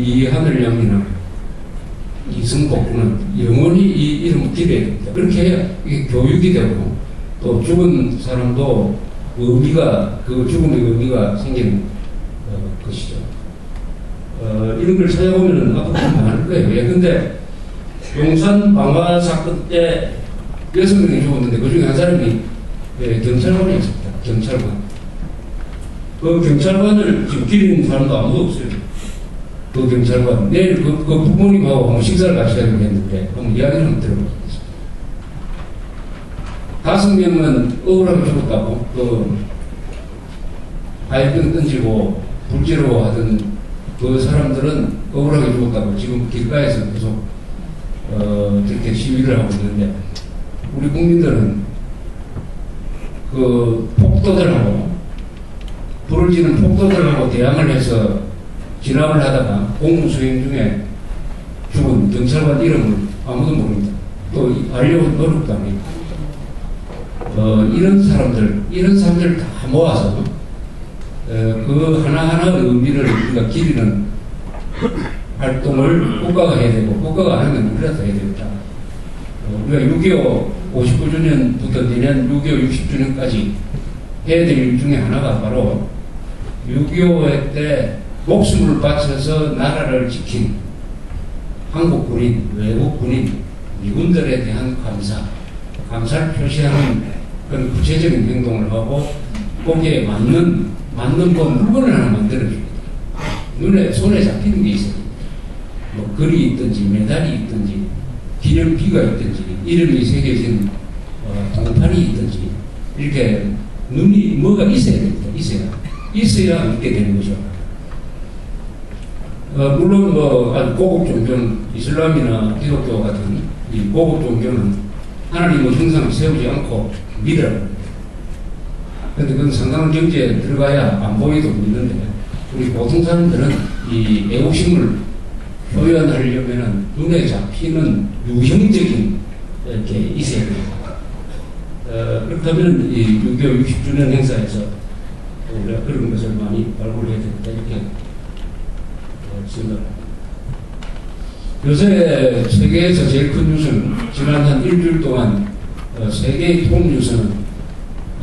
이하늘양이나 이승복군은 영원히 이 이름을 기려야 됩니다. 그렇게 해야 이게 교육이 되고 또 죽은 사람도 의미가, 그 죽음의 의미가 생기는 것이죠. 이런 걸 찾아보면 앞으로 많을 거예요. 근데 용산 방화 사건 때 6명이 죽었는데 그 중에 한 사람이 경찰관이었습니다. 경찰관. 그 경찰관을 지금 기리는 사람도 아무도 없어요. 그 경찰관. 내일 그 부모님하고 한번 식사를 같이 하려고 했는데 한번 이야기를 한번 들어보겠습니다. 5명은 억울하게 죽었다고, 그 화염병 던지고 불지로 하던 그 사람들은 억울하게 죽었다고 지금 길가에서 계속 그렇게 시위를 하고 있는데, 우리 국민들은 그 폭도들하고, 불을 지는 폭도들하고 대항을 해서 진압을 하다가 공무 수행 중에 죽은 경찰관 이름을 아무도 모릅니다. 또 알려고 노력도 안 해요. 이런 사람들 다 모아서 그 하나하나 의미를 우리가 기리는 활동을 국가가 해야 되고, 국가가 안 하면 우리라도 해야 되겠다. 우리가 6.25 59주년부터 내년 6.25 60주년까지 해야 될 일 중에 하나가 바로 6.25 때 목숨을 바쳐서 나라를 지킨 한국 군인, 외국 군인, 미군들에 대한 감사를 표시하는 그런 구체적인 행동을 하고, 거기에 맞는 물건을 하나 만들어줍니다. 손에 잡히는 게 있어요. 뭐 글이 있든지 메달이 있든지 기념비가 있든지 이름이 새겨진 동판이 있든지, 이렇게 눈이 뭐가 있어야 됩니다. 있어야 있게 되는 거죠. 물론 아주 고급 종교는, 이슬람이나 기독교 같은 이 고급 종교는 하나님의 형상을 세우지 않고 믿으라고 합니다. 그런데 그건 상당한 경지에 들어가야 안 보이도 믿는데, 우리 보통 사람들은 이 애국심을 표현하려면은 눈에 잡히는 유형적인 이렇게 있어야 됩니다. 그렇다면 이 6.25 60주년 행사에서 우리가 그런 것을 많이 발굴해야 된다, 이렇게 생각합니다. 요새 세계에서 제일 큰 뉴스는, 지난 한 일주일 동안 세계의 톱 뉴스는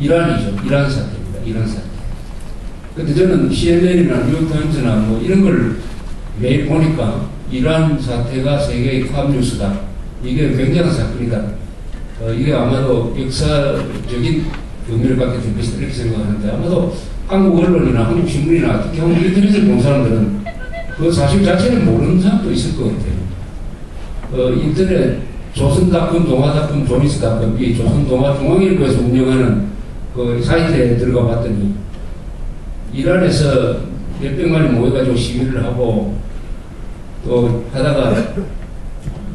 이란이죠. 이란 사태입니다. 이란 사태. 근데 저는 CNN이나 뉴욕타임즈나 뭐 이런 걸 매일 보니까 이란 사태가 세계의 탑 뉴스다, 이게 굉장한 사건이다, 이게 아마도 역사적인 의미를 갖게 될 것이다, 이렇게 생각하는데, 아마도 한국 언론이나 한국 신문이나 특히 한국 인터넷을 본 사람들은 그 사실 자체를 모르는 사람도 있을 것 같아요. 인터넷 조선닷컴, 동아닷컴, 조미스닷컴, 이 조선동아중앙일보에서 운영하는 그 사이트에 들어가 봤더니 이란에서 몇백만이 모여가지고 시위를 하고 또 하다가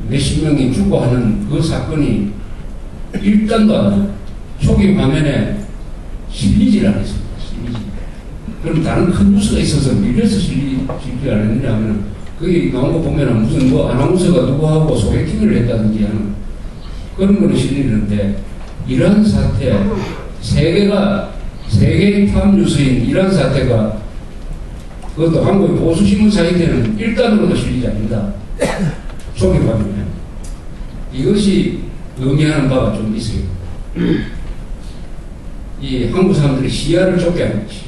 몇십 명이 죽고 하는 그 사건이 일단도 안 나요. 초기 화면에 실리질 않았습니다. 그럼 다른 큰 뉴스가 있어서 밀려서 실리지 않았느냐 하면, 거기 나온 거 보면 무슨 뭐 아나운서가 누구하고 소개팅을 했다든지 하는 그런 거는 실리는데, 이란 사태, 세계의 탑 뉴스인 이란 사태가, 그것도 한국의 보수신문 사이트에는 일단으로도 실리지 않는다. 초기 화면에. 이것이 의미하는 바가 좀 있어요. 이 한국 사람들이 시야를 좁게 하는 것이죠.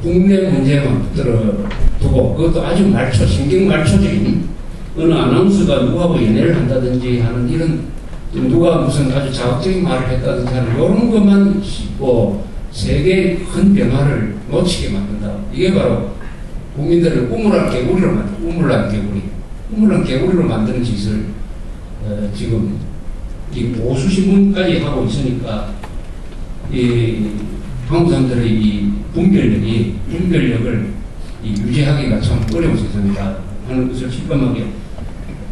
국내 문제만 붙들어 두고, 그것도 아주 신경 말초적인, 어느 아나운서가 누구하고 연애를 한다든지 하는 이런, 누가 무슨 아주 자극적인 말을 했다든지 하는 이런 것만 씹고 세계의 큰 변화를 놓치게 만든다. 이게 바로 국민들을 우물한 개구리로 우물한 개구리로 만드는 짓을 지금 이 보수신문까지 하고 있으니까, 이 한국 사람들의 이 분별력을 유지하기가 참 어려운 세상이다 하는 것을 실감하게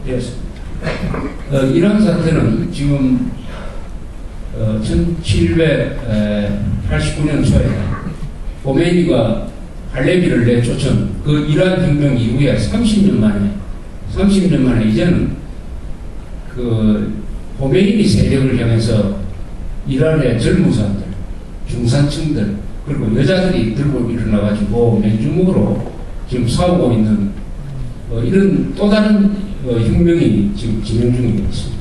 되었습니다. 이란 사태는 지금 1789년 초에 호메이니가 할레비를 내쫓은 그 이란 혁명 이후에 30년 만에 이제는 그 호메이니 세력을 향해서 이란의 젊은 사람들, 중산층들, 그리고 여자들이 들고 일어나가지고 맨주먹으로 지금 싸우고 있는 이런 또 다른 혁명이 지금 진행 중에 있습니다.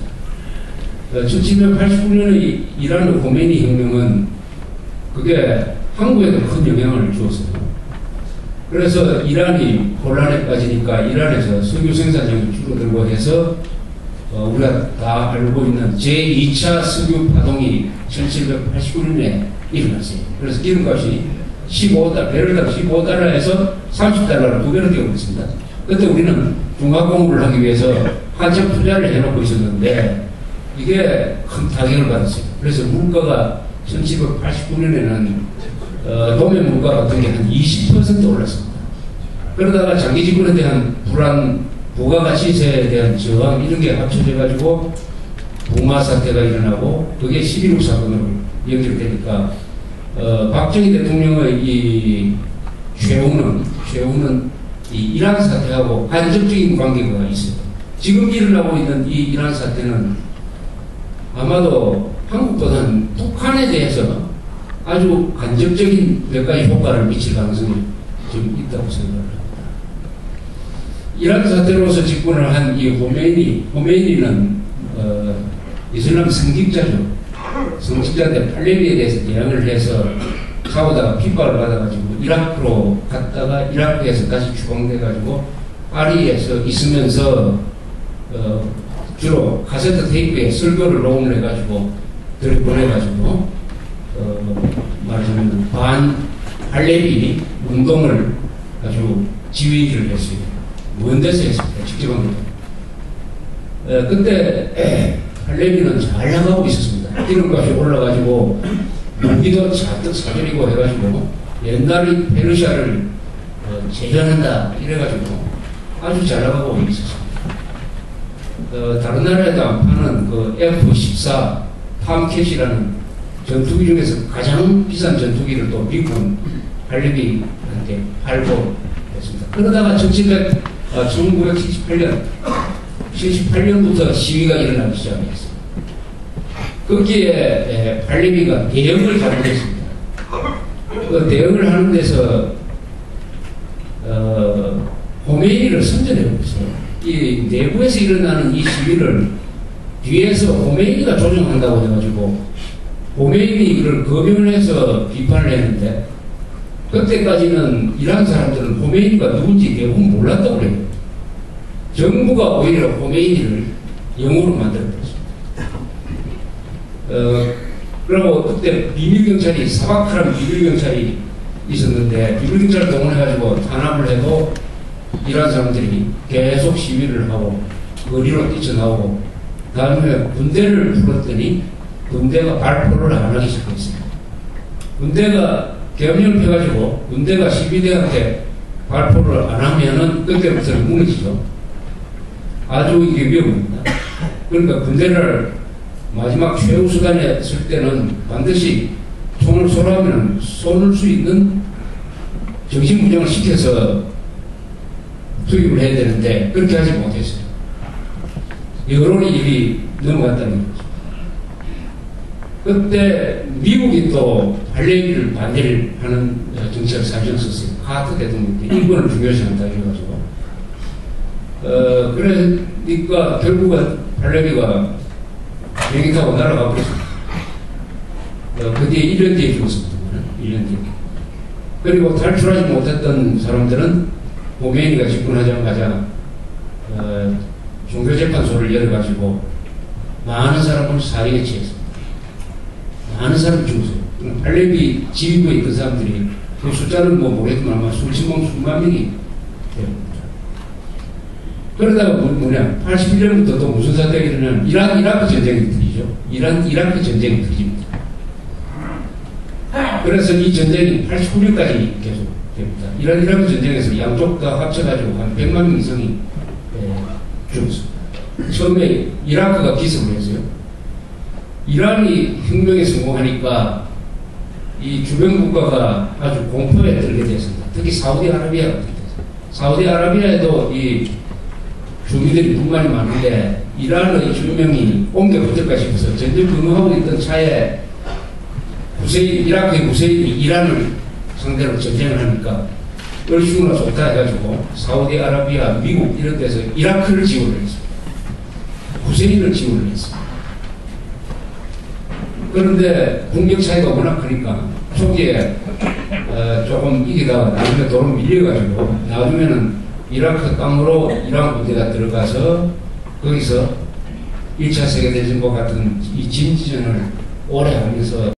1789년의 이란 khomeini 혁명은 그게 한국에도 큰 영향을 주었어요. 그래서 이란이 혼란에 빠지니까 이란에서 석유 생산량이 줄어들고 해서 우리가 다 알고 있는 제2차 석유 파동이 1789년에 일어났어요. 그래서 기름값이 15달러, 배럴당 15달러에서 30달러로 2배로 되고 있습니다. 그때 우리는 중화공부를 하기 위해서 한참 투자를 해놓고 있었는데 이게 큰 타격을 받았어요. 그래서 물가가 1789년에는 도매 물가 같은 게 한 20% 올랐습니다. 그러다가 장기 집권에 대한 불안, 부가가치세에 대한 저항 이런 게 합쳐져가지고 봉화 사태가 일어나고 그게 11.6 사건으로 연결되니까 박정희 대통령의 이 최후는 이 이란 사태하고 간접적인 관계가 있어요. 지금 일어나고 있는 이 이란 사태는 아마도 한국보다는 북한에 대해서 아주 간접적인 몇 가지 효과를 미칠 가능성이 좀 있다고 생각합니다. 이란 사태로서 집권을 한 이 khomeini는 이슬람 성직자죠. 성직자인데 팔레비에 대해서 대항을 해서 싸우다가 핍박을 받아가지고 이라크로 갔다가 이라크에서 다시 추방돼가지고 파리에서 있으면서 주로 카세트 테이프에 설교를 녹음을 해가지고 들여보내가지고 말하자면 반팔레비 운동을 아주 지휘를 했어요. 먼 데서 했습니다. 직접 한 겁니다. 그때 팔레비는 잘 나가고 있었습니다. 기름값이 올라가지고 무기도 잔뜩 사들이고 해가지고 옛날의 페르시아를 재현한다 이래가지고 아주 잘 나가고 있었습니다. 다른 나라에도 안 파는 그 F-14 탐캣이라는 전투기 중에서 가장 비싼 전투기를 또 미국은 팔레비한테 팔고 했습니다. 그러다가 1978년부터 시위가 일어나기 시작했습니다. 거기에 팔레비가 대응을 잘못했습니다. 그 대응을 하는 데서 khomeini를 선전해고 있어요. 이 내부에서 일어나는 이 시위를 뒤에서 khomeini가 조정한다고 해가지고 khomeini를 거명을 해서 비판을 했는데 그때까지는 이란 사람들은 khomeini가 누군지 대부분 몰랐다고 그래요. 정부가 오히려 khomeini를 영웅으로 만들어버렸습니다. 그리고 그때 비밀경찰이 사바크라는 비밀경찰이 있었는데 비밀경찰을 동원해가지고 탄압을 해도 이란 사람들이 계속 시위를 하고 거리로 뛰쳐나오고 다음에 군대를 불렀더니 군대가 발포를 안 하기 시작했어요. 군대가 계엄령을 펴가지고 군대가 시위대한테 발포를 안 하면은 그때부터는 무너지죠. 아주 이게 위험합니다. 그러니까 군대를 마지막 최후 수단에 쓸 때는 반드시 총을 쏘려면 쏠 수 있는 정신부정을 시켜서 투입을 해야 되는데 그렇게 하지 못했어요. 여론의 일이 넘어갔다는 거죠. 그때 미국이 또 팔레비를 반대를 하는 정책을 사실은 썼어요. 카터 대통령 때 인권을 중요시한다 이래가지고 그러니까 결국은 팔레비가 비행기 타고 날아가 버렸습니다. 그 뒤에 1년 뒤에 죽었습니다. 1년 뒤에. 그리고 탈출하지 못했던 사람들은 khomeini가 집권하자마자 종교재판소를 열어가지고 많은 사람을 사형에 처했습니다. 많은 사람이 죽었어요. 팔레비 지휘부에 있던 사람들이 그 숫자는 뭐 모르겠지만 아마 수만 명이 됩니다. 그러다가 뭐냐 81년부터 또 무슨 사태가 일어나면 이라크 전쟁이 터지죠. 이라크 전쟁이 터집니다. 그래서 이 전쟁이 89년까지 계속 됩니다. 이라크 전쟁에서 양쪽 다 합쳐가지고 한 100만 명 이상이 죽었습니다. 처음에 이라크가 기습을 했어요. 이란이 혁명에 성공하니까 이 주변 국가가 아주 공포에 들게 됐습니다. 특히 사우디아라비아가 들게 됐습니다. 사우디아라비아에도 이 주민들이 불만이 많은데 이란의 주명이 옮겨 붙을까 싶어서 전쟁 근무하고 있던 차에 이라크의 후세인이 이란을 상대로 전쟁을 하니까 얼씨구나 좋다 해가지고 사우디아라비아, 미국 이런 데서 이라크를 지원을 했습니다. 후세인을 지원을 했습니다. 그런데 국력 차이가 워낙 크니까 초기에 조금 이기다가 나중에 도로 밀려가지고 나중에는 이라크 땅으로 이란 군대가 들어가서 거기서 1차 세계대전과 같은 이 진지전을 오래 하면서